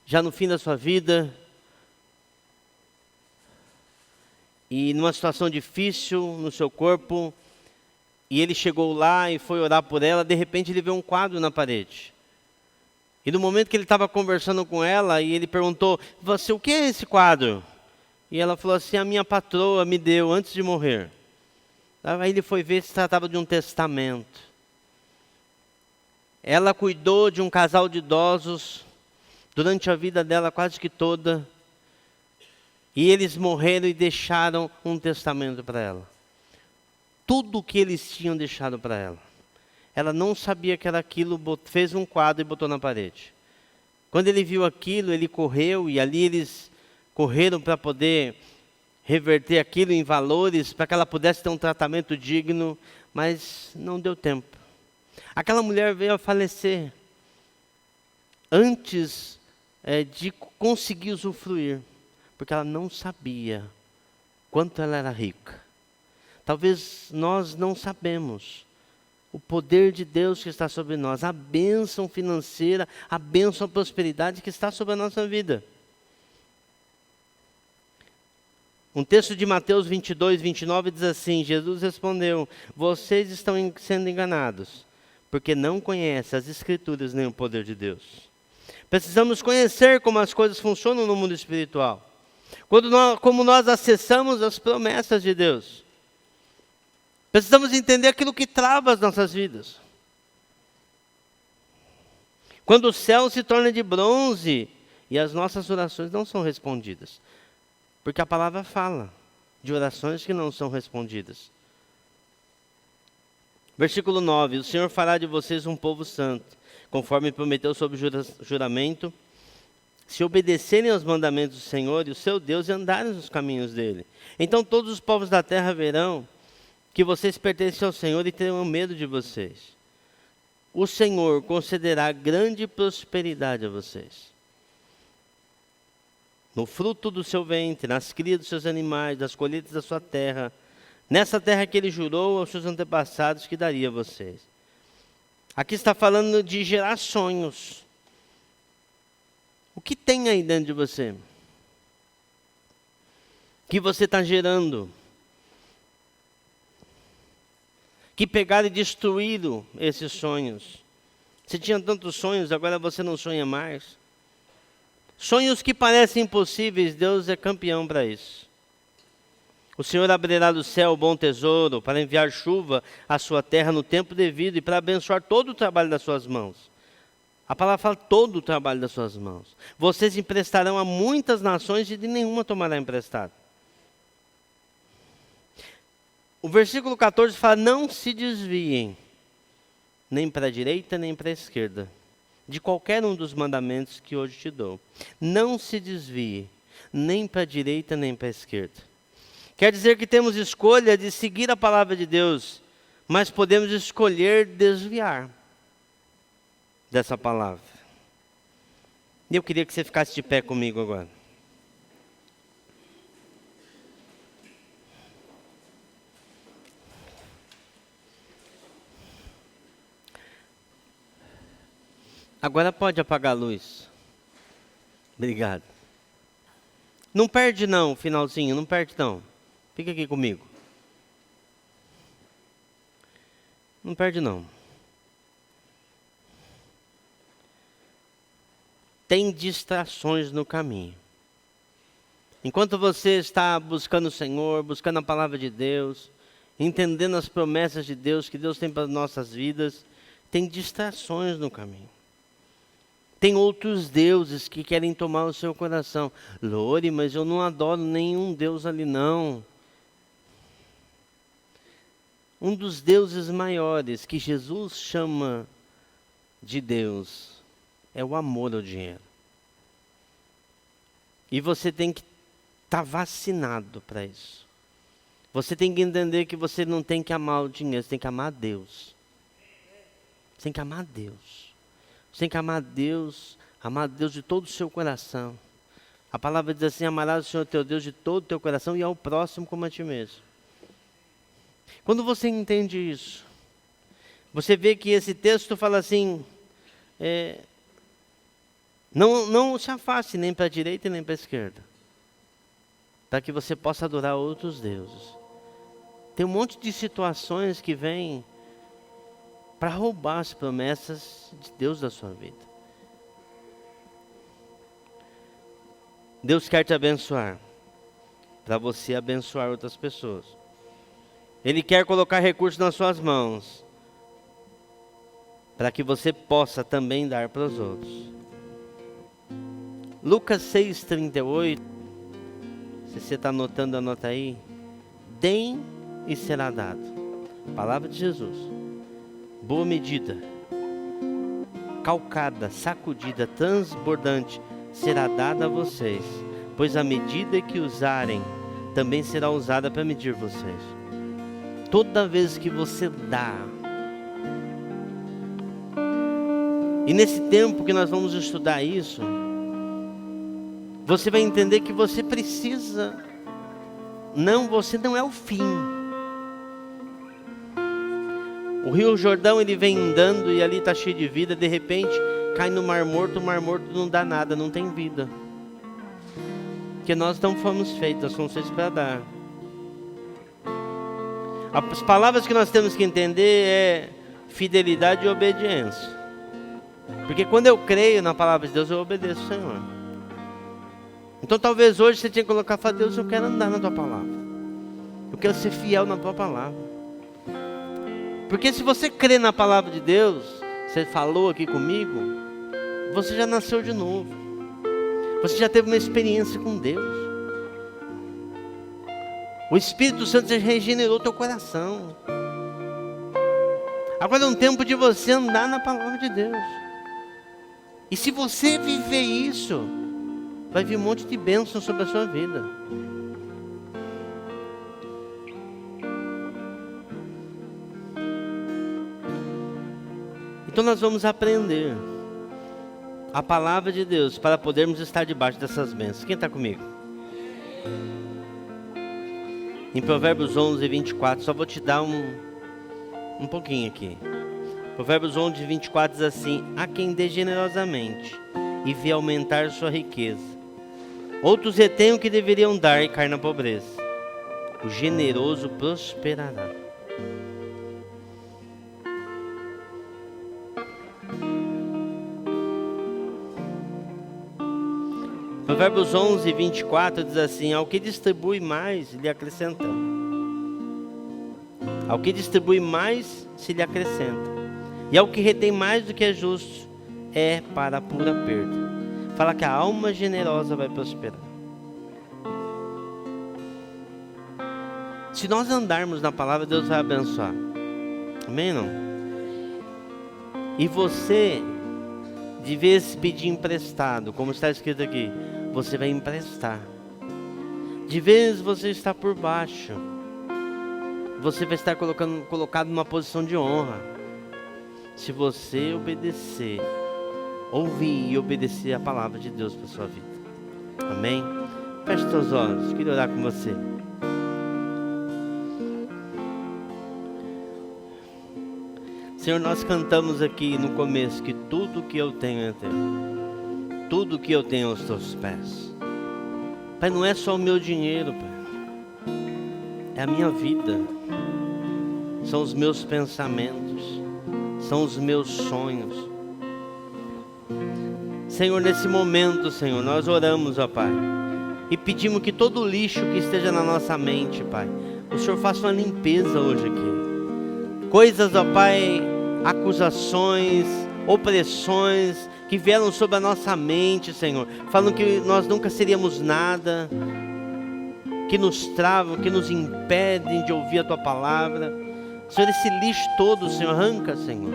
já no fim da sua vida, e numa situação difícil no seu corpo, e ele chegou lá e foi orar por ela, de repente ele vê um quadro na parede. E no momento que ele estava conversando com ela, e ele perguntou, você, o que é esse quadro? E ela falou assim, a minha patroa me deu antes de morrer. Aí ele foi ver se tratava de um testamento. Ela cuidou de um casal de idosos durante a vida dela quase que toda. E eles morreram e deixaram um testamento para ela. Tudo o que eles tinham deixado para ela. Ela não sabia que era aquilo, fez um quadro e botou na parede. Quando ele viu aquilo, ele correu e ali eles correram para poder reverter aquilo em valores, para que ela pudesse ter um tratamento digno, mas não deu tempo. Aquela mulher veio a falecer antes de conseguir usufruir, porque ela não sabia quanto ela era rica. Talvez nós não sabemos o poder de Deus que está sobre nós, a bênção financeira, a bênção, a prosperidade que está sobre a nossa vida. Um texto de Mateus 22:29 diz assim, Jesus respondeu, vocês estão sendo enganados, porque não conhecem as Escrituras nem o poder de Deus. Precisamos conhecer como as coisas funcionam no mundo espiritual. Como nós acessamos as promessas de Deus. Precisamos entender aquilo que trava as nossas vidas. Quando o céu se torna de bronze e as nossas orações não são respondidas. Porque a palavra fala de orações que não são respondidas. Versículo 9. O Senhor fará de vocês um povo santo, conforme prometeu sob juramento, se obedecerem aos mandamentos do Senhor e o seu Deus e andarem nos caminhos dele. Então todos os povos da terra verão que vocês pertencem ao Senhor e terão medo de vocês. O Senhor concederá grande prosperidade a vocês. No fruto do seu ventre, nas crias dos seus animais, das colheitas da sua terra, nessa terra que ele jurou aos seus antepassados que daria a vocês. Aqui está falando de gerar sonhos. O que tem aí dentro de você? O que você está gerando? Que pegaram e destruíram esses sonhos. Você tinha tantos sonhos, agora você não sonha mais. Sonhos que parecem impossíveis, Deus é campeão para isso. O Senhor abrirá do céu o bom tesouro para enviar chuva à sua terra no tempo devido e para abençoar todo o trabalho das suas mãos. A palavra fala todo o trabalho das suas mãos. Vocês emprestarão a muitas nações e de nenhuma tomará emprestado. O versículo 14 fala, não se desviem, nem para a direita, nem para a esquerda, de qualquer um dos mandamentos que hoje te dou. Não se desvie, nem para a direita, nem para a esquerda. Quer dizer que temos escolha de seguir a palavra de Deus, mas podemos escolher desviar dessa palavra. E eu queria que você ficasse de pé comigo agora. Agora pode apagar a luz. Obrigado. Não perde não, finalzinho, não perde não. Fica aqui comigo. Não perde não. Tem distrações no caminho. Enquanto você está buscando o Senhor, buscando a palavra de Deus, entendendo as promessas de Deus que Deus tem para as nossas vidas, tem distrações no caminho. Tem outros deuses que querem tomar o seu coração. Lore, mas eu não adoro nenhum Deus ali não. Um dos deuses maiores que Jesus chama de Deus é o amor ao dinheiro. E você tem que estar vacinado para isso. Você tem que entender que você não tem que amar o dinheiro, você tem que amar a Deus. Você tem que amar a Deus. Você tem que amar a Deus de todo o seu coração. A palavra diz assim: amarás o Senhor teu Deus de todo o teu coração e ao próximo como a ti mesmo. Quando você entende isso, você vê que esse texto fala assim, não se afaste nem para a direita nem para a esquerda, para que você possa adorar outros deuses. Tem um monte de situações que vêm para roubar as promessas de Deus da sua vida. Deus quer te abençoar, para você abençoar outras pessoas. Ele quer colocar recursos nas suas mãos, para que você possa também dar para os outros. Lucas 6,38, se você está anotando, anota aí. Deem e será dado. Palavra de Jesus. Boa medida, calcada, sacudida, transbordante, será dada a vocês, pois a medida que usarem, também será usada para medir vocês. Toda vez que você dá, e nesse tempo que nós vamos estudar isso, você vai entender que você precisa, você não é o fim. O Rio Jordão, ele vem andando e ali está cheio de vida, de repente cai no Mar Morto, o Mar Morto não dá nada, não tem vida. Porque nós não fomos feitos, nós fomos feitos para dar. As palavras que nós temos que entender é fidelidade e obediência. Porque quando eu creio na palavra de Deus, eu obedeço ao Senhor. Então talvez hoje você tenha que colocar, falar: Deus, eu quero andar na tua palavra. Eu quero ser fiel na tua palavra. Porque se você crê na palavra de Deus, você falou aqui comigo, você já nasceu de novo. Você já teve uma experiência com Deus. O Espírito Santo já regenerou teu coração. Agora é um tempo de você andar na palavra de Deus. E se você viver isso, vai vir um monte de bênção sobre a sua vida. Então nós vamos aprender a palavra de Deus para podermos estar debaixo dessas bênçãos. Quem está comigo? Em Provérbios 11, 24, só vou te dar um pouquinho aqui. Provérbios 11, 24 diz assim: há quem dê generosamente e vê aumentar sua riqueza. Outros retêm o que deveriam dar e cair na pobreza. O generoso prosperará. Provérbios 11, 24 diz assim: ao que distribui mais, lhe acrescenta. Ao que distribui mais, se lhe acrescenta. E ao que retém mais do que é justo, é para a pura perda. Fala que a alma generosa vai prosperar. Se nós andarmos na palavra, Deus vai abençoar. Amém, não? E você, de vez pedir emprestado, como está escrito aqui, você vai emprestar. De vez você está por baixo, você vai estar colocado numa posição de honra. Se você obedecer, ouvir e obedecer a palavra de Deus para a sua vida. Amém? Feche seus olhos, queria orar com você. Senhor, nós cantamos aqui no começo que tudo que eu tenho é teu. Tudo que eu tenho aos teus pés. Pai, não é só o meu dinheiro, Pai. É a minha vida. São os meus pensamentos. São os meus sonhos. Senhor, nesse momento, Senhor, nós oramos, ó Pai. E pedimos que todo o lixo que esteja na nossa mente, Pai, o Senhor faça uma limpeza hoje aqui. Coisas, ó Pai, acusações, opressões que vieram sobre a nossa mente, Senhor, falam que nós nunca seríamos nada, que nos travam, que nos impedem de ouvir a Tua palavra. Senhor, esse lixo todo, Senhor, arranca, Senhor.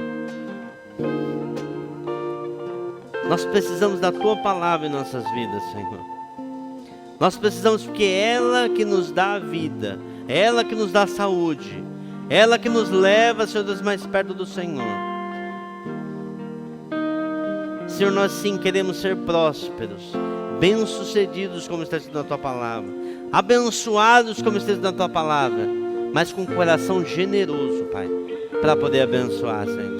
Nós precisamos da Tua palavra em nossas vidas, Senhor. Nós precisamos, porque é ela que nos dá a vida, é ela que nos dá a saúde, é ela que nos leva, Senhor Deus, mais perto do Senhor. Senhor, nós sim queremos ser prósperos, bem-sucedidos, como está escrito na Tua palavra, abençoados, como está escrito na Tua palavra, mas com um coração generoso, Pai, para poder abençoar, Senhor.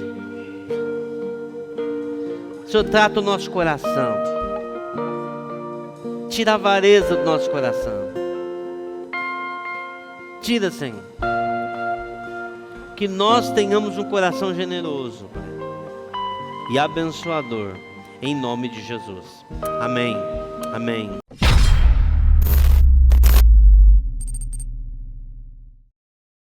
Senhor, trata o nosso coração, tira a avareza do nosso coração, tira, Senhor, que nós tenhamos um coração generoso, Pai, e abençoador, em nome de Jesus. Amém. Amém.